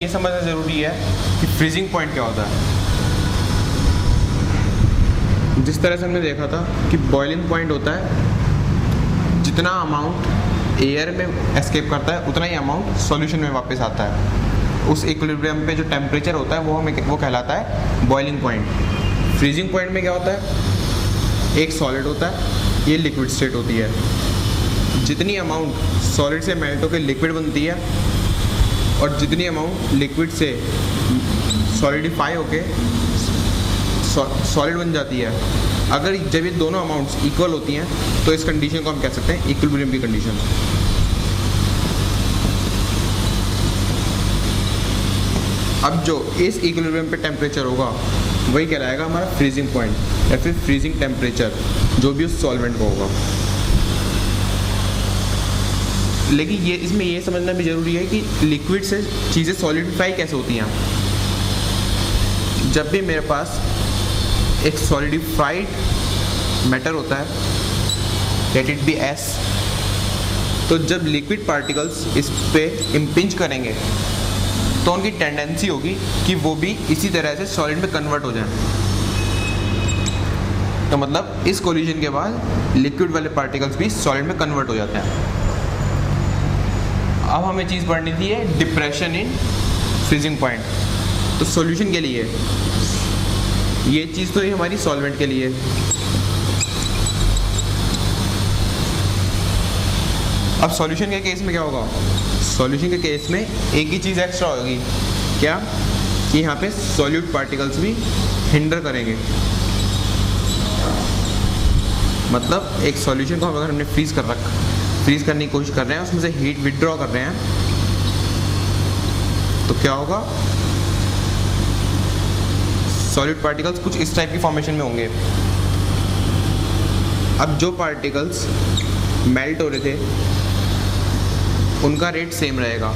ये समझना ज़रूरी है कि फ्रीजिंग पॉइंट क्या होता है। जिस तरह से हमने देखा था कि बॉइलिंग पॉइंट होता है, जितना अमाउंट एयर में एस्केप करता है उतना ही अमाउंट सॉल्यूशन में वापस आता है। उस इक्विलिब्रियम पे जो टेम्परेचर होता है वो कहलाता है बॉइलिंग पॉइंट। फ्रीजिंग पॉइंट में क्या होता है, एक सॉलिड होता है, ये लिक्विड स्टेट होती है। जितनी अमाउंट सॉलिड से मेल्ट होकर लिक्विड बनती है और जितनी अमाउंट लिक्विड से सॉलिडिफाई होके सॉलिड बन जाती है, अगर जब ये दोनों अमाउंट्स इक्वल होती हैं तो इस कंडीशन को हम कह सकते हैं इक्विलिब्रियम की कंडीशन। अब जो इस इक्विलिब्रियम पे टेम्परेचर होगा वही कहलाएगा हमारा फ्रीजिंग पॉइंट या फिर फ्रीजिंग टेम्परेचर, जो भी उस सॉल्वेंट को होगा। लेकिन इसमें ये समझना भी ज़रूरी है कि लिक्विड से चीज़ें सॉलिडिफाई कैसे होती हैं। जब भी मेरे पास एक सॉलिडिफाइड मैटर होता है, लेट इट बी एस, तो जब लिक्विड पार्टिकल्स इस पे इम्पिंच करेंगे तो उनकी टेंडेंसी होगी कि वो भी इसी तरह से सॉलिड में कन्वर्ट हो जाए। तो मतलब इस कोलिजन के बाद लिक्विड वाले पार्टिकल्स भी सॉलिड में कन्वर्ट हो जाते हैं। अब हमें चीज़ पढ़नी थी है डिप्रेशन इन फ्रीजिंग पॉइंट। तो सॉल्यूशन के लिए ये चीज़ तो ये हमारी सॉल्वेंट के लिए। अब सॉल्यूशन के केस में क्या होगा, सॉल्यूशन के केस में एक ही चीज़ एक्स्ट्रा होगी, क्या कि यहाँ पे सॉल्यूट पार्टिकल्स भी हिंडर करेंगे। मतलब एक सॉल्यूशन को अगर हमने फ्रीज करने की कोशिश कर रहे हैं, उसमें से हीट विथड्रॉ कर रहे हैं, तो क्या होगा, सॉलिड पार्टिकल्स कुछ इस टाइप की फॉर्मेशन में होंगे। अब जो पार्टिकल्स मेल्ट हो रहे थे उनका रेट सेम रहेगा,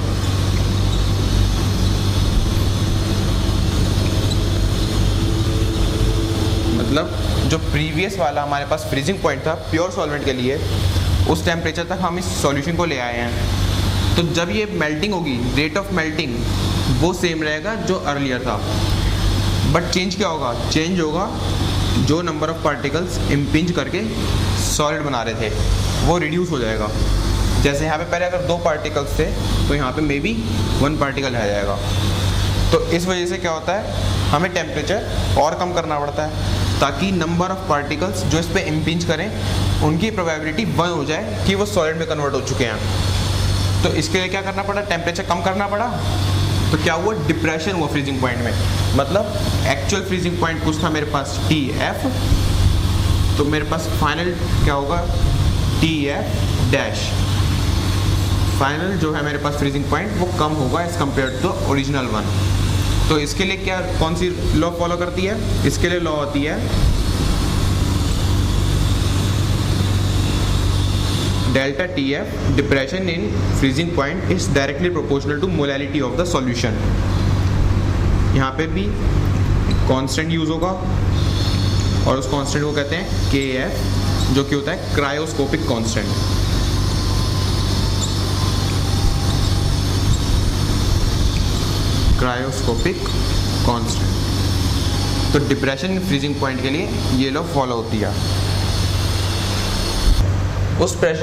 मतलब जो प्रीवियस वाला हमारे पास फ्रीजिंग पॉइंट था प्योर सॉल्वेंट के लिए, उस टेम्परेचर तक हम इस सॉल्यूशन को ले आए हैं। तो जब ये मेल्टिंग होगी, रेट ऑफ मेल्टिंग वो सेम रहेगा जो अर्लियर था, बट चेंज क्या होगा, चेंज होगा जो नंबर ऑफ पार्टिकल्स इम्पिंच करके सॉलिड बना रहे थे वो रिड्यूस हो जाएगा। जैसे यहाँ पे पहले अगर 2 पार्टिकल्स थे तो यहाँ पे मे बी 1 पार्टिकल रह जाएगा। तो इस वजह से क्या होता है, हमें टेम्परेचर और कम करना पड़ता है ताकि नंबर ऑफ पार्टिकल्स जो इस पर इम्पिंच करें उनकी प्रोबेबिलिटी 1 हो जाए कि वो सॉलिड में कन्वर्ट हो चुके हैं। तो इसके लिए क्या करना पड़ा, टेम्परेचर कम करना पड़ा। तो क्या हुआ, डिप्रेशन हुआ फ्रीजिंग पॉइंट में। मतलब एक्चुअल फ्रीजिंग पॉइंट कुछ था मेरे पास TF, तो मेरे पास फाइनल क्या होगा TF डैश। फाइनल जो है मेरे पास फ्रीजिंग पॉइंट वो कम होगा as compare to original one. तो इसके लिए क्या, कौन सी लॉ फॉलो करती है, इसके लिए लॉ होती है delta TF depression in freezing point is directly proportional to molality of the solution. यहाँ पे भी कांस्टेंट यूज होगा और उस कांस्टेंट को कहते हैं KF, जो कि होता है क्रायोस्कोपिक कांस्टेंट। Cryoscopic constant. तो डिप्रेशन फ्रीजिंग पॉइंट के लिए ये लॉ फॉलो होती है। उस प्रेशर